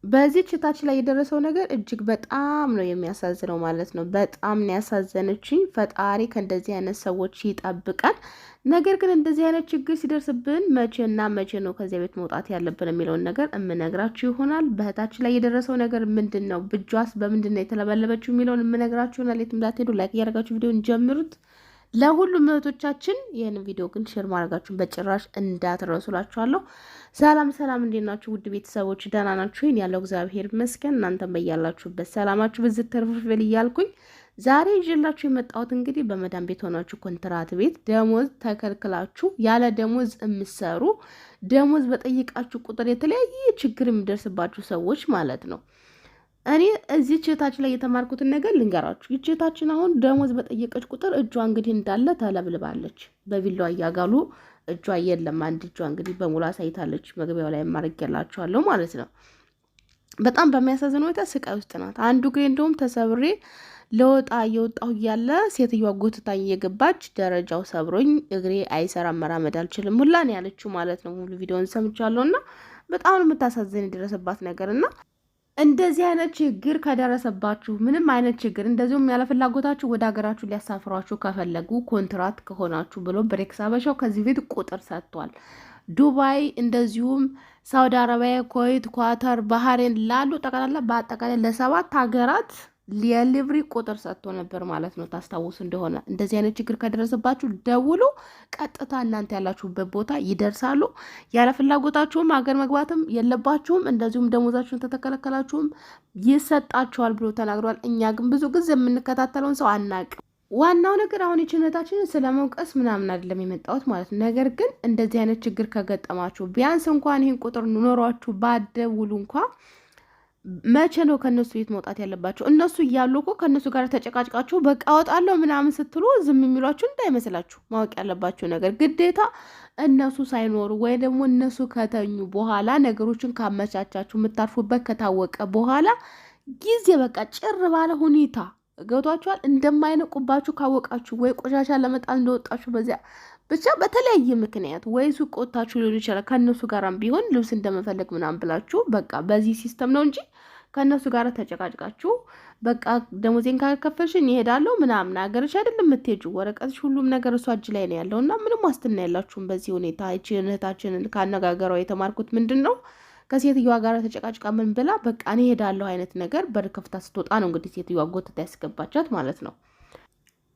በዚህ ችታች ላይ የደረሰው ነገር እጅግ በጣም ነው የሚያሳዝነው ማለት ነው። በጣም ነው ያሳዘነችኝ። ፈጣሪ ከእንደዚህ አይነት ሰዎች ይጠብቃል። ነገር ግን እንደዚህ አይነት ችግር ሲደርስብን መቼና መቼ ነው ከዚያ ቤት መውጣት ያለብን የሚለውን ነገር እምነግራችሁ ይሆናል። በእህታችን ላይ የደረሰው ነገር ምንድን ነው፣ ብጇስ በምንድን ነው የተለበለበችው የሚለውን እምነግራችሁ ይሆናል። የትም እንዳትሄዱ ላይክ እያደረጋችሁ ቪዲዮን ጀምሩት። ለሁሉም እህቶቻችን ይህን ቪዲዮ ግን ሼር ማድረጋችሁን በጭራሽ እንዳትረሱላችኋለሁ። ሰላም ሰላም፣ እንዴት ናችሁ ውድ ቤተሰቦች? ደህና ናችሁ? ይህን ያለው እግዚአብሔር ይመስገን። እናንተም በያላችሁበት ሰላማችሁ ብዝት ተርፍርፍ ይበል እያልኩኝ ዛሬ ይዤላችሁ የመጣሁት እንግዲህ በመዳም ቤት ሆናችሁ ኮንትራት ቤት ደሞዝ ተከልክላችሁ ያለ ደሞዝ የምትሰሩ ደሞዝ በጠይቃችሁ ቁጥር የተለያየ ችግር የሚደርስባችሁ ሰዎች ማለት ነው። እኔ እዚህ ችታችን ላይ የተማርኩትን ነገር ልንገራችሁ። ይችታችን አሁን ደሞዝ በጠየቀች ቁጥር እጇ እንግዲህ እንዳለ ተለብልባለች። በቢላዋ እያጋሉ እጇ የለም። አንድ እጇ እንግዲህ በሙሉ አሳይታለች። መግቢያው ላይ ማድረግላችኋለሁ ማለት ነው። በጣም በሚያሳዝን ሁኔታ ስቃይ ውስጥ ናት። አንዱ እግሬ እንደውም ተሰብሬ ለወጣ እየወጣሁ እያለ ሴትዮዋ ጎትታኝ እየገባች ደረጃው ሰብሮኝ እግሬ አይሰራም መራመድ አልችልም ሁላ ነው ያለችው ማለት ነው። ሙሉ ቪዲዮን ሰምቻለሁ እና በጣም ነው የምታሳዝን የደረሰባት ነገር እና እንደዚህ አይነት ችግር ከደረሰባችሁ ምንም አይነት ችግር እንደዚሁም ያለ ፍላጎታችሁ ወደ ሀገራችሁ ሊያሳፍሯችሁ ከፈለጉ ኮንትራት ከሆናችሁ ብሎ ብሬክስ ሀበሻው ከዚህ ቤት ቁጥር ሰጥቷል። ዱባይ እንደዚሁም ሳውዲ አረቢያ፣ ኩዌት፣ ኳተር፣ ባህሬን ላሉ ጠቅላላ በአጠቃላይ ለ7 ሀገራት የሊብሪ ቁጥር ሰጥቶ ነበር ማለት ነው። ታስታውሱ እንደሆነ እንደዚህ አይነት ችግር ከደረሰባችሁ ደውሉ፣ ቀጥታ እናንተ ያላችሁበት ቦታ ይደርሳሉ። ያለ ፍላጎታችሁም ሀገር መግባትም የለባችሁም። እንደዚሁም ደሞዛችሁን ተተከለከላችሁም ይሰጣችኋል ብሎ ተናግሯል። እኛ ግን ብዙ ጊዜ የምንከታተለውን ሰው አናቅም። ዋናው ነገር አሁን የችነታችንን ስለመውቀስ ምናምን አይደለም የመጣሁት ማለት ነው። ነገር ግን እንደዚህ አይነት ችግር ከገጠማችሁ ቢያንስ እንኳን ይህን ቁጥር ኖሯችሁ ባደውሉ እንኳ መቼ ነው ከነሱ ቤት መውጣት ያለባቸው? እነሱ እያሉ እኮ ከነሱ ጋር ተጨቃጭቃችሁ በቃ እወጣለሁ ምናምን ስትሉ ዝም የሚሏችሁ እንዳይመስላችሁ። ማወቅ ያለባችሁ ነገር ግዴታ እነሱ ሳይኖሩ ወይ ደግሞ እነሱ ከተኙ በኋላ ነገሮችን ካመቻቻችሁ የምታርፉበት ከታወቀ በኋላ ጊዜ በቃ ጭር ባለ ሁኔታ ገብቷችኋል። እንደማይነቁባችሁ ካወቃችሁ ወይ ቆሻሻ ለመጣል እንደወጣችሁ በዚያ ብቻ በተለያየ ምክንያት ወይ ሱቅ ወጥታችሁ ሊሆን ይችላል። ከእነሱ ጋራም ቢሆን ልብስ እንደመፈለግ ምናምን ብላችሁ በቃ በዚህ ሲስተም ነው እንጂ ከእነሱ ጋር ተጨቃጭቃችሁ በቃ ደሞዜን ካከፈልሽኝ ይሄዳለሁ ምናምን ሀገርሽ አይደለም የምትሄጂው፣ ወረቀትሽ ሁሉም ነገር እሷ እጅ ላይ ነው ያለው እና ምንም ዋስትና ያላችሁም በዚህ ሁኔታ። ይህችን እህታችንን ካነጋገሯ የተማርኩት ምንድን ነው ከሴትዮዋ ጋር ተጨቃጭቃ ምን ብላ በቃ እኔ እሄዳለሁ አይነት ነገር በር ከፍታ ስትወጣ ነው እንግዲህ ሴትዮዋ ጎትታ ያስገባቻት ማለት ነው።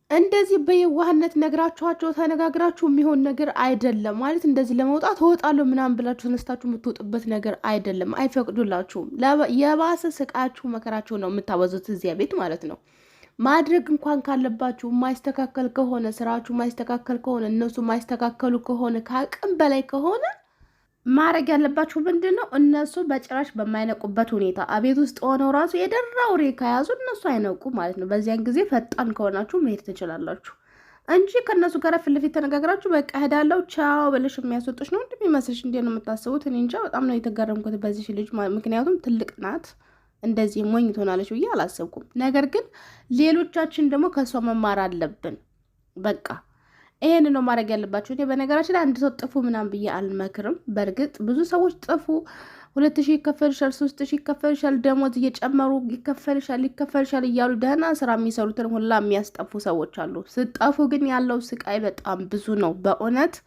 እንደዚህ በየዋህነት ነግራችኋቸው ተነጋግራችሁ የሚሆን ነገር አይደለም ማለት እንደዚህ ለመውጣት እወጣለሁ ምናምን ብላችሁ ተነስታችሁ የምትወጡበት ነገር አይደለም። አይፈቅዱላችሁም። የባሰ ስቃያችሁ መከራችሁ ነው የምታበዙት እዚያ ቤት ማለት ነው። ማድረግ እንኳን ካለባችሁ ማይስተካከል ከሆነ ስራችሁ ማይስተካከል ከሆነ እነሱ ማይስተካከሉ ከሆነ ከአቅም በላይ ከሆነ ማድረግ ያለባችሁ ምንድን ነው? እነሱ በጭራሽ በማይነቁበት ሁኔታ አቤት ውስጥ ሆነው ራሱ የደራ ወሬ ከያዙ እነሱ አይነቁ ማለት ነው። በዚያን ጊዜ ፈጣን ከሆናችሁ መሄድ ትችላላችሁ እንጂ ከእነሱ ጋር ፊት ለፊት ተነጋግራችሁ በቃ ሄዳለሁ ቻው ብለሽ የሚያስወጡሽ ነው እንደሚመስልሽ። እንዴት ነው የምታስቡት? እኔ እንጃ። በጣም ነው የተገረምኩት በዚህ ልጅ፣ ምክንያቱም ትልቅ ናት። እንደዚህ ሞኝ ትሆናለች ብዬ አላሰብኩም። ነገር ግን ሌሎቻችን ደግሞ ከእሷ መማር አለብን። በቃ ይሄን ነው ማድረግ ያለባችሁ። እኔ በነገራችን ላይ አንድ ሰው ጥፉ ምናምን ብዬ አልመክርም። በእርግጥ ብዙ ሰዎች ጥፉ 2000 ይከፈልሻል፣ 3000 ይከፈልሻል፣ ደሞዝ እየጨመሩ ይከፈልሻል እያሉ ደህና ስራ የሚሰሩትን ሁላ የሚያስጠፉ ሰዎች አሉ። ስጠፉ ግን ያለው ስቃይ በጣም ብዙ ነው። በእውነት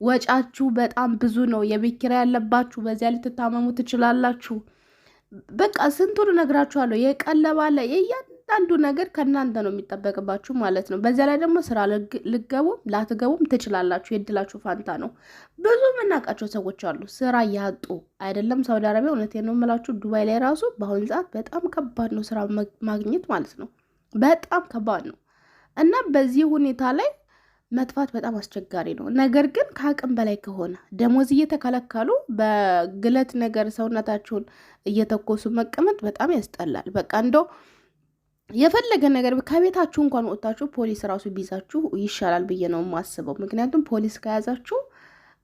ወጫችሁ በጣም ብዙ ነው። የቤት ኪራይ ያለባችሁ፣ በዚያ ልትታመሙ ትችላላችሁ። በቃ ስንቱን እነግራችኋለሁ። የቀለባለ አንዱ ነገር ከእናንተ ነው የሚጠበቅባችሁ ማለት ነው። በዚያ ላይ ደግሞ ስራ ልገቡም ላትገቡም ትችላላችሁ። የድላችሁ ፋንታ ነው። ብዙ የምናውቃቸው ሰዎች አሉ ስራ ያጡ አይደለም ሳውዲ አረቢያ። እውነቴን ነው የምላችሁ ዱባይ ላይ ራሱ በአሁኑ ሰዓት በጣም ከባድ ነው ስራ ማግኘት ማለት ነው። በጣም ከባድ ነው እና በዚህ ሁኔታ ላይ መጥፋት በጣም አስቸጋሪ ነው። ነገር ግን ከአቅም በላይ ከሆነ ደሞዝ እየተከለከሉ በግለት ነገር ሰውነታችሁን እየተኮሱ መቀመጥ በጣም ያስጠላል። በቃ እንደው የፈለገ ነገር ከቤታችሁ እንኳን ወጣችሁ ፖሊስ ራሱ ቢይዛችሁ ይሻላል ብዬ ነው የማስበው። ምክንያቱም ፖሊስ ከያዛችሁ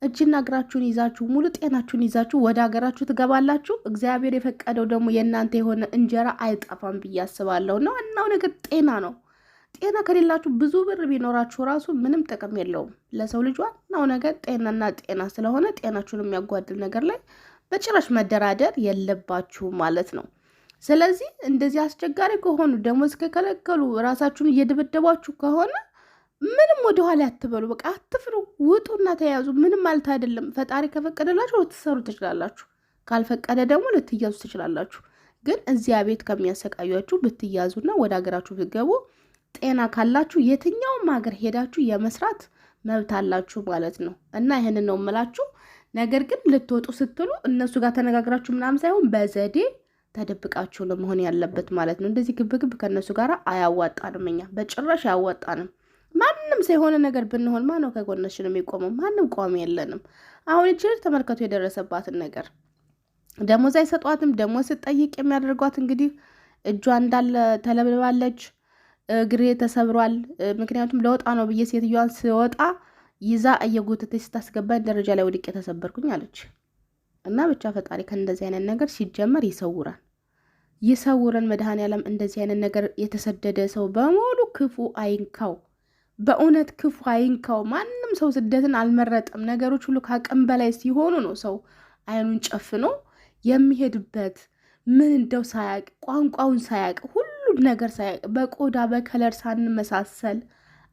እጅና እግራችሁን ይዛችሁ ሙሉ ጤናችሁን ይዛችሁ ወደ ሀገራችሁ ትገባላችሁ። እግዚአብሔር የፈቀደው ደግሞ የእናንተ የሆነ እንጀራ አይጠፋም ብዬ አስባለሁ። ነው እናው ነገር ጤና ነው። ጤና ከሌላችሁ ብዙ ብር ቢኖራችሁ ራሱ ምንም ጥቅም የለውም። ለሰው ልጅ ዋናው ነገር ጤናና ጤና ስለሆነ ጤናችሁን የሚያጓድል ነገር ላይ በጭራሽ መደራደር የለባችሁ ማለት ነው። ስለዚህ እንደዚህ አስቸጋሪ ከሆኑ ደሞዝ ከከለከሉ ራሳችሁን እየደበደባችሁ ከሆነ ምንም ወደኋላ አትበሉ። በቃ አትፍሩ፣ ውጡና ተያዙ። ምንም ማለት አይደለም። ፈጣሪ ከፈቀደላችሁ ልትሰሩ ትችላላችሁ፣ ካልፈቀደ ደግሞ ልትያዙ ትችላላችሁ። ግን እዚያ ቤት ከሚያሰቃያችሁ ብትያዙና ወደ ሀገራችሁ ብትገቡ ጤና ካላችሁ የትኛውም ሀገር ሄዳችሁ የመስራት መብት አላችሁ ማለት ነው። እና ይህንን ነው የምላችሁ። ነገር ግን ልትወጡ ስትሉ እነሱ ጋር ተነጋግራችሁ ምናምን ሳይሆን በዘዴ ተደብቃችሁ ነው መሆን ያለበት ማለት ነው። እንደዚህ ግብግብ ከእነሱ ጋር አያዋጣንም፣ እኛ በጭራሽ አያዋጣንም። ማንም ሰው የሆነ ነገር ብንሆን ማነው ከጎናችን የሚቆመው? ማንም ቋሚ የለንም። አሁን ይችል ተመልከቱ የደረሰባትን ነገር። ደሞዝ አይሰጧትም። ደሞዝ ስትጠይቅ የሚያደርጓት እንግዲህ እጇ እንዳለ ተለብልባለች፣ እግሬ ተሰብሯል። ምክንያቱም ለወጣ ነው ብዬ ሴትዮዋን ስወጣ ይዛ እየጎተተች ስታስገባኝ ደረጃ ላይ ወድቄ ተሰበርኩኝ አለች። እና ብቻ ፈጣሪ ከእንደዚህ አይነት ነገር ሲጀመር ይሰውረን መድኃኔዓለም። እንደዚህ አይነት ነገር የተሰደደ ሰው በሙሉ ክፉ አይንካው፣ በእውነት ክፉ አይንካው። ማንም ሰው ስደትን አልመረጠም። ነገሮች ሁሉ ከአቅም በላይ ሲሆኑ ነው ሰው አይኑን ጨፍኖ የሚሄድበት። ምን እንደው ሳያቅ፣ ቋንቋውን ሳያቅ፣ ሁሉም ነገር ሳያቅ፣ በቆዳ በከለር ሳንመሳሰል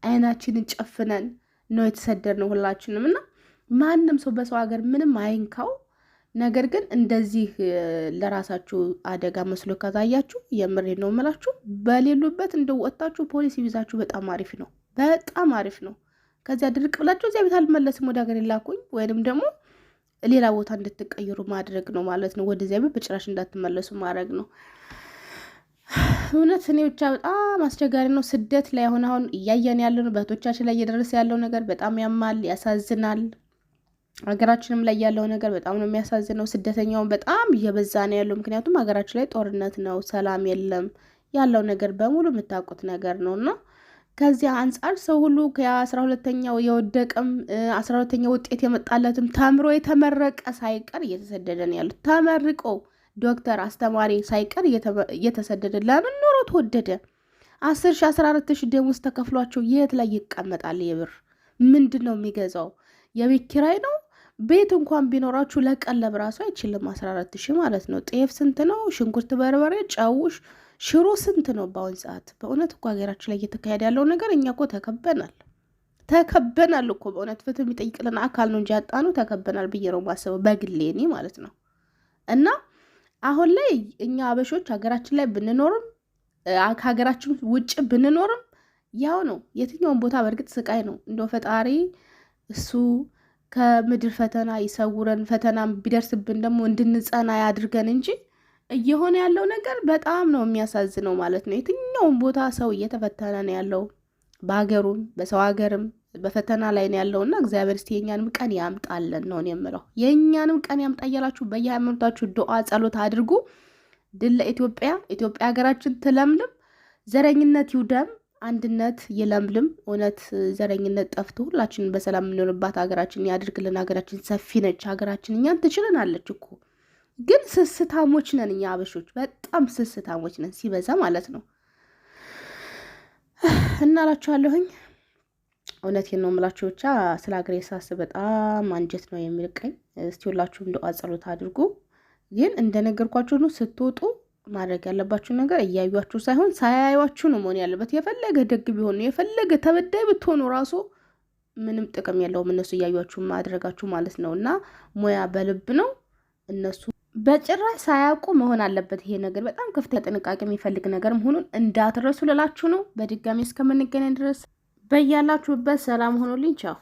አይናችንን ጨፍነን ነው የተሰደድነው ሁላችንም። እና ማንም ሰው በሰው ሀገር ምንም አይንካው። ነገር ግን እንደዚህ ለራሳችሁ አደጋ መስሎ ከታያችሁ የምሬ ነው የምላችሁ፣ በሌሉበት እንደወጣችሁ ፖሊስ ይዛችሁ በጣም አሪፍ ነው፣ በጣም አሪፍ ነው። ከዚያ ድርቅ ብላችሁ እዚያ ቤት አልመለስም ወደ ሀገር ላኩኝ ወይንም ደግሞ ሌላ ቦታ እንድትቀይሩ ማድረግ ነው ማለት ነው። ወደዚያ ቤት በጭራሽ እንዳትመለሱ ማድረግ ነው። እውነት እኔ ብቻ በጣም አስቸጋሪ ነው ስደት ላይ አሁን እያየን ያለው ነው። በእህቶቻችን ላይ እየደረሰ ያለው ነገር በጣም ያማል፣ ያሳዝናል። ሀገራችንም ላይ ያለው ነገር በጣም ነው የሚያሳዝነው። ስደተኛውን በጣም እየበዛ ነው ያለው። ምክንያቱም ሀገራችን ላይ ጦርነት ነው፣ ሰላም የለም። ያለው ነገር በሙሉ የምታውቁት ነገር ነው። እና ከዚያ አንጻር ሰው ሁሉ ከ12ተኛው የወደቀም 12ተኛው ውጤት የመጣለትም ተምሮ የተመረቀ ሳይቀር እየተሰደደ ነው ያሉት። ተመርቆ ዶክተር አስተማሪ ሳይቀር እየተሰደደ ለምን ኑሮ ተወደደ? 10,000 14,000 ደሞዝ ተከፍሏቸው የት ላይ ይቀመጣል? የብር ምንድን ነው የሚገዛው? የቤት ኪራይ ነው። ቤት እንኳን ቢኖራችሁ ለቀለብ ራሱ አይችልም። 14,000 ማለት ነው። ጤፍ ስንት ነው? ሽንኩርት፣ በርበሬ፣ ጨውሽ፣ ሽሮ ስንት ነው በአሁን ሰዓት? በእውነት እኮ ሀገራችን ላይ እየተካሄደ ያለው ነገር እኛ እኮ ተከበናል እኮ በእውነት ፍትህ የሚጠይቅልን አካል ነው እንጂ ያጣነው ተከበናል ብዬ ነው ማስበው፣ በግሌ እኔ ማለት ነው። እና አሁን ላይ እኛ አበሾች ሀገራችን ላይ ብንኖርም ከሀገራችን ውጭ ብንኖርም ያው ነው። የትኛውን ቦታ በእርግጥ ስቃይ ነው። እንደው ፈጣሪ እሱ ከምድር ፈተና ይሰውረን። ፈተና ቢደርስብን ደግሞ እንድንጸና ያድርገን እንጂ እየሆነ ያለው ነገር በጣም ነው የሚያሳዝነው ማለት ነው። የትኛውን ቦታ ሰው እየተፈተነ ነው ያለው፣ በሀገሩም በሰው ሀገርም በፈተና ላይ ነው ያለውና እግዚአብሔር እስቲ የኛንም ቀን ያምጣለን ነው የምለው። የኛንም ቀን ያምጣ እያላችሁ በየሃይማኖታችሁ ዱዓ ጸሎት አድርጉ። ድል ለኢትዮጵያ። ኢትዮጵያ ሀገራችን ትለምልም፣ ዘረኝነት ይውደም፣ አንድነት ይለምልም። እውነት ዘረኝነት ጠፍቶ ሁላችንን በሰላም የምንሆንባት ሀገራችን ያድርግልን። ሀገራችን ሰፊ ነች። ሀገራችን እኛን ትችለናለች እኮ ግን ስስታሞች ነን እኛ አበሾች፣ በጣም ስስታሞች ነን ሲበዛ ማለት ነው። እናላችኋለሁኝ። እውነቴን ነው የምላችሁ። ብቻ ስለ ሀገሬ ሳስብ በጣም አንጀት ነው የሚልቀኝ። እስቲ ሁላችሁም ዱዓ ጸሎት አድርጉ። ግን እንደነገርኳችሁ ነው፣ ስትወጡ ማድረግ ያለባችሁ ነገር እያዩችሁ ሳይሆን ሳያዩችሁ ነው መሆን ያለበት። የፈለገ ደግ ቢሆኑ የፈለገ ተበዳይ ብትሆኑ ራሱ ምንም ጥቅም የለውም እነሱ እያዩችሁ ማድረጋችሁ ማለት ነው። እና ሙያ በልብ ነው። እነሱ በጭራሽ ሳያውቁ መሆን አለበት። ይሄ ነገር በጣም ከፍተኛ ጥንቃቄ የሚፈልግ ነገር መሆኑን እንዳትረሱ ልላችሁ ነው። በድጋሚ እስከምንገናኝ ድረስ በያላችሁበት ሰላም ሆኖልኝ ቻው።